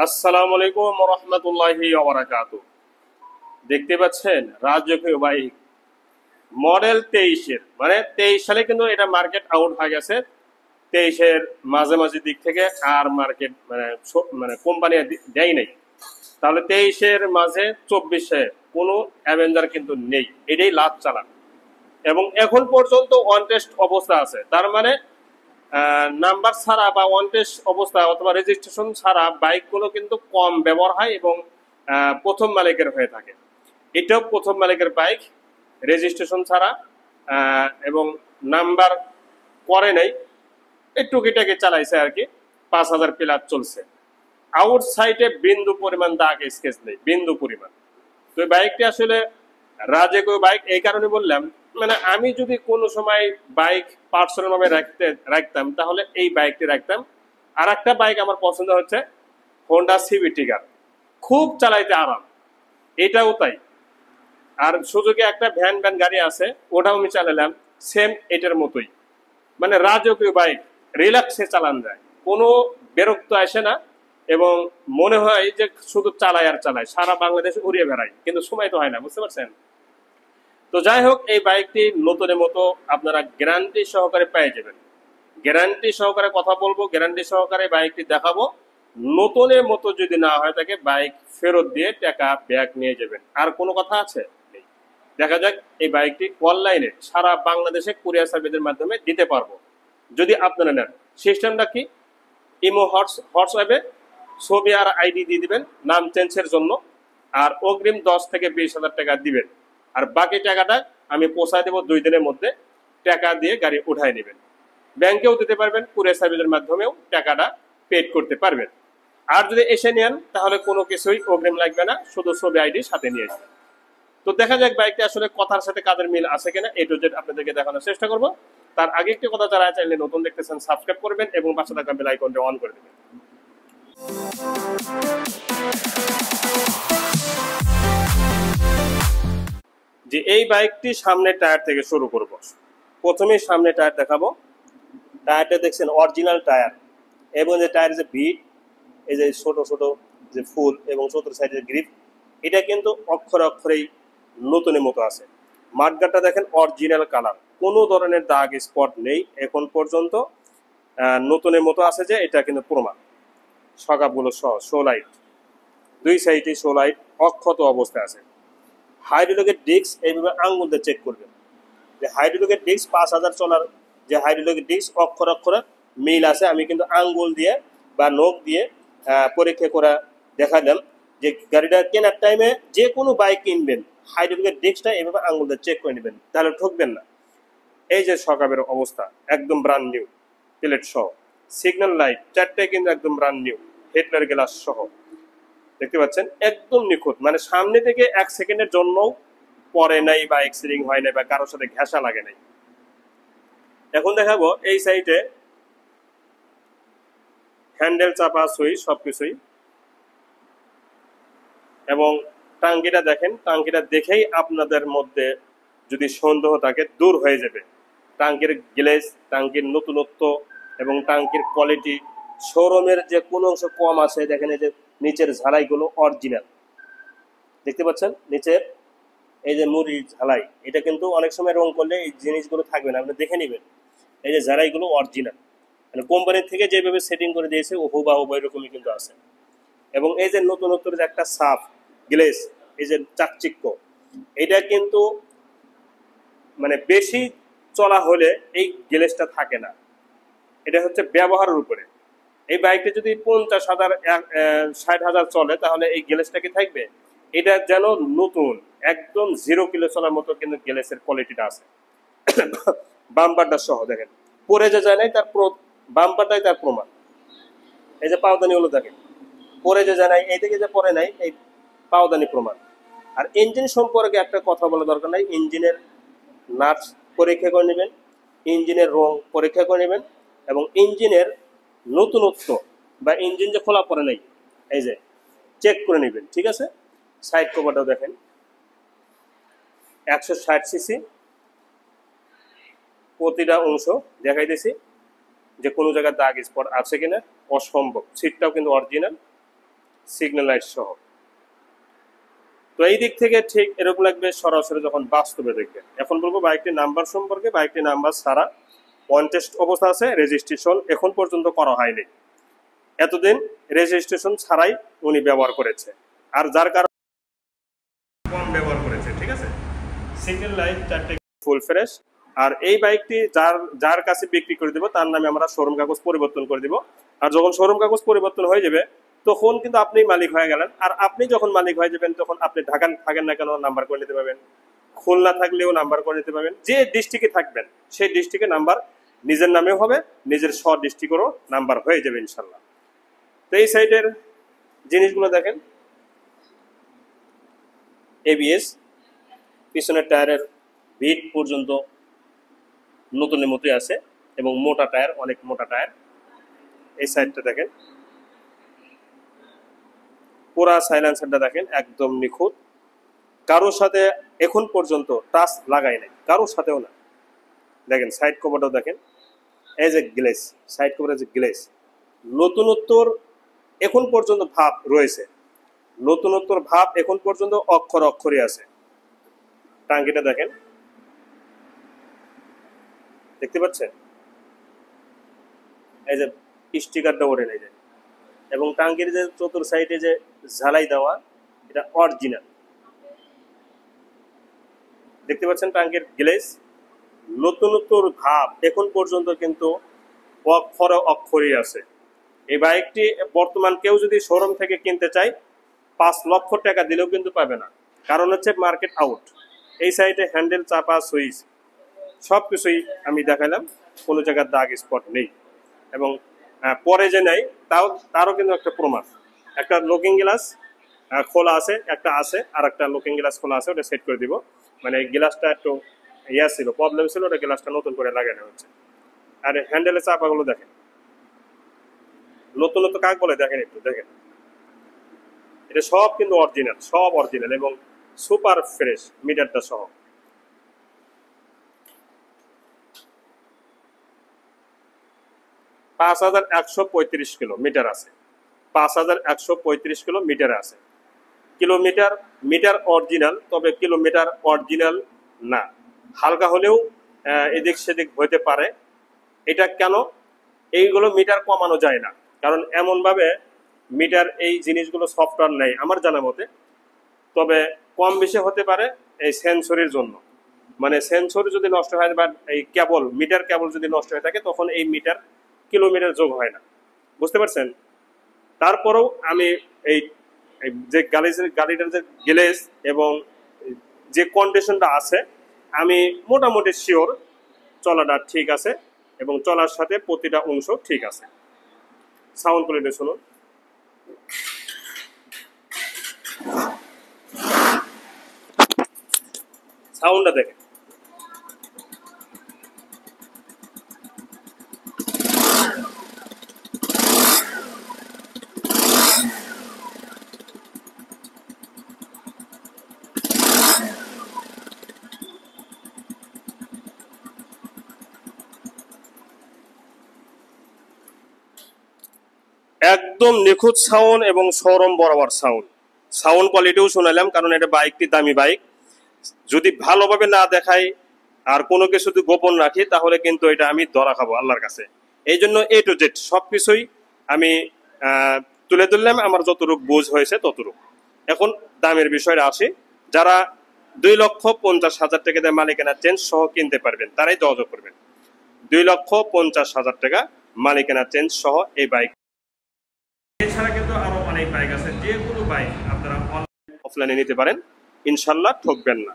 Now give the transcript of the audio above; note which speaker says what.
Speaker 1: আসসালামু আলাইকুম ওয়া রাহমাতুল্লাহি ওয়া বারাকাতুহু। দেখতে পাচ্ছেন রাজকীয় বাইক মডেল 23 এর, মানে 23 সালে কিন্তু এটা মার্কেট আউট হয়ে গেছে। 23 এর মাঝামাঝি দিক থেকে আর মার্কেট মানে কোম্পানি দেয় নাই। তাহলে 23 এর মাঝে 24 কোনো অ্যাভেঞ্জার কিন্তু নেই, এটাই লাভ চালান। এবং এখন পর্যন্ত অন টেস্ট অবস্থা আছে, তার মানে নাম্বার ছাড়া বা ওয়ান টেস্ট অবস্থা অথবা রেজিস্ট্রেশন ছাড়া বাইকগুলো কিন্তু কম ব্যবহার হয় এবং প্রথম মালিকের হয়ে থাকে। এটাও প্রথম মালিকের বাইক, রেজিস্ট্রেশন ছাড়া এবং নাম্বার করে নাই, এই টুকিটাকে চালাইছে আর কি। 5,000 প্লাস চলছে। আউটসাইডে বিন্দু পরিমাণ দাগ স্কেচ নেই, বিন্দু পরিমাণ। তো এই বাইকটি আসলে রাজকীয় বাইক এই কারণে বললাম, মানে আমি যদি কোনো সময় বাইক পার্সোনাল ভাবে রাখতাম তাহলে এই বাইকটি রাখতাম। আর একটা বাইক আমার পছন্দ হচ্ছে হোন্ডা সিভি টিগার, খুব চালাইতে আরাম, এটাও তাই। আর সুজুকি একটা ভ্যান ভ্যান গাড়ি আছে, ওটাও আমি চালালাম, সেম এটার মতোই। মানে রাজকীয় বাইক, রিল্যাক্সে চালান যায়, কোনো বিরক্ত আসে না এবং মনে হয় যে শুধু চালায় আর চালায়, সারা বাংলাদেশ উড়িয়ে বেড়ায়, কিন্তু সময় তো হয় না, বুঝতে পারছেন। তো যাই হোক, এই বাইকটি নতুনের মতো আপনারা গ্যারান্টি সহকারে পেয়ে যাবেন। গ্যারান্টি সহকারে কথা বলবো, গ্যারান্টি সহকারে বাইকটি দেখাবো। নতুনের মতো যদি না হয় থাকে, বাইক ফেরত দিয়ে টাকা ব্যাক নিয়ে যাবেন। আর কোনো কথা আছে? নেই। দেখা যাক, এই বাইকটি অনলাইনে সারা বাংলাদেশে কুরিয়ার সার্ভিসের মাধ্যমে দিতে পারবো যদি আপনারা নেন। সিস্টেমটা কি? ইমো হোয়াটসঅ্যাপে ছবি আর আইডি দিয়ে দিবেন নাম চেঞ্জের জন্য, আর অগ্রিম 10 থেকে 20 হাজার টাকা দিবেন। আর বাকি টাকাটা আমি পৌঁছায় দেবো 2 দিনের মধ্যে। টাকা দিয়ে গাড়ি উঠায় নেবেন। ব্যাংকেও দিতে পারবেন, কুরিয়ার সার্ভিসের মাধ্যমেও টাকাটা পেড করতে পারবেন। আর যদি এসে নেন তাহলে কোনো কিছুই অগ্রিম লাগবে না, শুধু ছবি আইডি সাথে নিয়ে আসবেন। তো দেখা যাক বাইকটা আসলে কথার সাথে কাজের মিল আছে কিনা, এ টু জেড আপনাদেরকে দেখানোর চেষ্টা করবো। তার আগে একটি কথা, যারা চাইলে নতুন দেখতেছেন সাবস্ক্রাইব করবেন এবং পাশে থাকা বেল আইকনটা অন করে দেবেন। যে এই বাইকটি সামনের টায়ার থেকে শুরু করব। প্রথমে সামনে টায়ার দেখাবো। টায়ারটা দেখছেন অরিজিনাল টায়ার, এবং যে টায়ারের যে ভিট, এই যে ছোট ছোট যে ফুল এবং চতুর সাইডের গ্রিপ, এটা কিন্তু অক্ষরে অক্ষরেই নতুনের মতো আছে। মাঠগাটটা দেখেন অরিজিনাল কালার, কোনো ধরনের দাগ স্পট নেই এখন পর্যন্ত, নতুনের মতো আছে, যে এটা কিন্তু প্রমাণ। সকাপগুলো সহ শো লাইট, দুই সাইডে শো লাইট অক্ষত অবস্থায় আছে। হাইড্রোলিকের ডিস্ক এইভাবে আঙ্গুল দিয়ে চেক করবেন যে হাইড্রোলিকের ডিস্ক 5,000 চলার যে হাইড্রোলিকের ডিস্ক অক্ষর অক্ষরে মিল আছে। আমি কিন্তু আঙ্গুল দিয়ে বা নখ দিয়ে পরীক্ষা করে দেখালাম যে গাড়িটা কেনার টাইমে যে কোনো বাইক কিনবেন হাইড্রোলিকের ডিস্কটা এভাবে আঙ্গুল দিয়ে চেক করে নেবেন, তাহলে ঠকবেন না। এই যে সকাবের অবস্থা একদম ব্রান্ড নিউ, প্লেট সহ, সিগন্যাল লাইট চারটায় কিন্তু একদম ব্রান্ড নিউ, হেডলাইট গ্লাস সহ, দেখতে পাচ্ছেন একদম নিখুঁত। মানে সামনে থেকে 1 সেকেন্ডের জন্য পরে নাই বা এক্সিডিং হয় নাই বা কারোর সাথে ঘেঁষা লাগে নাই। এখন দেখাবো এই সাইডে হ্যান্ডেল, চাপা, সুইচ সবকিছুই। এবং টাঙ্কিটা দেখেন, টাঙ্কিটা দেখেই আপনাদের মধ্যে যদি সন্দেহ থাকে দূর হয়ে যাবে। টাঙ্কির গ্লেজ, টাঙ্কির নতুনত্ব এবং টাঙ্কির কোয়ালিটি, শোরুমের যে কোনো অংশ কম আছে দেখেন, এই যে নিচের ঝালাইগুলো অরিজিনাল, দেখতে পাচ্ছেন নিচের এই যে মুড়ি ঝালাই, এটা কিন্তু অনেক সময় রং করলে এই জিনিসগুলো থাকবে না, আপনি দেখে নেবেন। এই যে ঝালাইগুলো অরিজিনাল, মানে কোম্পানি থেকে যেভাবে সেটিং করে দিয়েছে হুবাহু এরকমই কিন্তু আছে। এবং এই যে নতুনত্বের যে একটা সাফ গ্লেজ, এই যে চাকচিক্য, এটা কিন্তু মানে বেশি চলা হলে এই গ্লেজটা থাকে না, এটা হচ্ছে ব্যবহারের উপরে। এই বাইকটা যদি 50,000 60,000 চলে তাহলে এই গ্লেজটা কি থাকবে? এটা যেন নতুন, একদম 0 কিলো চলার মতো কিন্তু গ্লেজের কোয়ালিটিটা আছে। বাম্পারটা সহ দেখেন, পরে যে যায় নাই তার বাম্পারটাই তার প্রমাণ। এই যে পাওদানি গুলো দেখেন, পরে যে যায় নাই, এইদিকে যে পরে নাই, এই পাওদানি প্রমাণ। আর ইঞ্জিন সম্পর্কে একটা কথা বলা দরকার নাই, ইঞ্জিনের নাটস পরীক্ষা করে নেবেন, ইঞ্জিনের রং পরীক্ষা করে নেবেন, এবং ইঞ্জিনের নতুনত্ব বা ইঞ্জিন যে খোলা পড়ে নাই এই যে চেক করে নেবেন, ঠিক আছে। সাইড কভারটাও দেখেন 160 সিসি, প্রতিটা অংশ দেখাইতেছি যে কোনো জায়গায় দাগ স্পট আছে কিনা, অসম্ভব। সিটটাও কিন্তু অরিজিনাল, সিগন্যাল লাইট সহ। তো এই দিক থেকে ঠিক এরকম লাগবে সরাসরি যখন বাস্তবে দেখবেন। এখন বলবো বাইকটির নাম্বার সম্পর্কে। বাইকটির নাম্বার ছাড়া অন টেস্ট অবস্থা আছে, রেজিস্ট্রেশন এখন পর্যন্ত করা হয়নি। এতদিন রেজিস্ট্রেশন ছাড়াই উনি ব্যবহার করেছে, আর যার কারণে কম ব্যবহার করেছে। ঠিক আছে, সিগন্যাল লাইট চারটে ফুল ফ্রেশ। আর এই বাইকটি যার কাছে বিক্রি করে দেবো তার নামে আমরা শোরুম কাগজ পরিবর্তন করে দিব। আর যখন শোরুম কাগজ পরিবর্তন হয়ে যাবে তখন কিন্তু আপনি মালিক হয়ে গেলেন। আর আপনি যখন মালিক হয়ে যাবেন তখন আপনি ঢাকা থাকেন না কেন নাম্বার করে নিতে পারবেন, খুলনা থাকলেও নাম্বার করে নিতে পারবেন। যে ডিস্ট্রিক্টে থাকবেন সেই ডিস্ট্রিক্টে নাম্বার নিজের নামেও হবে, নিজের স্ব ডিস্ট্রিক্টেরও নাম্বার হয়ে যাবে ইনশাল্লাহ। তো এই সাইডের জিনিসগুলো দেখেন, এবিএস, পিছনের টায়ারের বিট পর্যন্ত নতুনের মতোই আছে এবং মোটা টায়ার, অনেক মোটা টায়ার। এই সাইডটা দেখেন, পুরা সাইলেন্সারটা দেখেন একদম নিখুঁত, কারোর সাথে এখন পর্যন্ত টাচ লাগাই নাই, কারোর সাথেও না। দেখেন সাইড কভারটাও দেখেন, এই যে গ্লেস, সাইড কভারের যে গ্লেস, নতুনত্বর এখন পর্যন্ত ভাব রয়েছে, নতুনত্বর ভাব এখন পর্যন্ত অক্ষর অক্ষরই আছে। টাঙ্কিটা দেখেন, দেখতে পাচ্ছেন এই যে স্টিকারটা ওঠে নেই যায়, এবং টাঙ্কির যে চতুর সাইডে যে ঝালাই দেওয়া এটা অরিজিনাল। দেখতে পাচ্ছেন টাঙ্কির গ্লেস, নতুনত্বর ভাব এখন পর্যন্ত কিন্তু অক্ষর অক্ষরই আছে। এই বাইকটি বর্তমান কেউ যদি শোরুম থেকে কিনতে চায় 5 লক্ষ টাকা দিলেও কিন্তু পাবে না, কারণ হচ্ছে মার্কেট আউট। এই সাইডে হ্যান্ডেল, চাপা, সুইচ সব কিছুই আমি দেখালাম, কোনো জায়গার দাগ স্পট নেই। এবং পরে যে নেই তারও কিন্তু একটা প্রমাণ, একটা লুকিং গ্লাস খোলা আছে, একটা আছে, আর একটা লুকিং গ্লাস খোলা আছে, ওটা সেট করে দিব। মানে গ্লাসটা একটু ছিল, প্রবলেম ছিল, ওটা গ্লাসটা নতুন করে লাগানো হচ্ছে। আর হ্যান্ডেলের চাপাগুলো দেখেন, নতুন কাক বলে দেখেন, একটু দেখেন, এটা সব কিন্তু অরিজিনাল, সব অরিজিনাল এবং সুপার ফ্রেশ মিটারটা সহ। পাঁচ 5135 কিলোমিটার আছে, 5135 কিলোমিটার আছে। কিলোমিটার মিটার অরিজিনাল, তবে কিলোমিটার অরিজিনাল না, হালকা হলেও এদিক সেদিক হইতে পারে। এটা কেন? এইগুলো মিটার কমানো যায় না, কারণ এমনভাবে মিটার এই জিনিসগুলো সফটওয়্যার নেই আমার জানা মতে। তবে কম বেশি হতে পারে এই সেন্সরের জন্য, মানে সেন্সর যদি নষ্ট হয় বা এই কেবল, মিটার কেবল যদি নষ্ট হয়ে থাকে তখন এই মিটার কিলোমিটার যোগ হয় না, বুঝতে পারছেন? তারপরেও আমি এই যে গাড়িটার যে গ্লেজ এবং যে কন্ডিশনটা আছে আমি মোটামুটি শিওর চলাটা ঠিক আছে এবং চলার সাথে প্রতিটা অংশ ঠিক আছে। সাউন্ড কোয়ালিটি শুনুন, সাউন্ডটা দেখেন। একদম নিখুঁত সাউন্ড এবং শোরুম বরাবর সাউন্ড। সাউন্ড কোয়ালিটিও শোনালাম, কারণ এটা বাইকটি দামি বাইক, যদি ভালোভাবে না দেখাই আর কোনো কিছু যদি গোপন রাখি তাহলে কিন্তু এটা আমি ধরা খাবো আল্লাহর কাছে। এই জন্য A to Z সবকিছুই আমি তুলে ধরলাম, আমার যতটুকু বোঝ হয়েছে ততটুকু। এখন দামের বিষয়টা আসি, যারা 2,50,000 টাকা দিয়ে মালিকানা চেঞ্জ সহ কিনতে পারবেন তারাই যোগাযোগ করবেন। 2,50,000 টাকা মালিকানা চেঞ্জ সহ এই বাইক। এছাড়া কিন্তু আরো অনেক বাইক আছে, যে কোনো বাইক আপনারা অনলাইন অফলাইনে নিতে পারেন, ইনশাল্লাহ ঠকবেন না।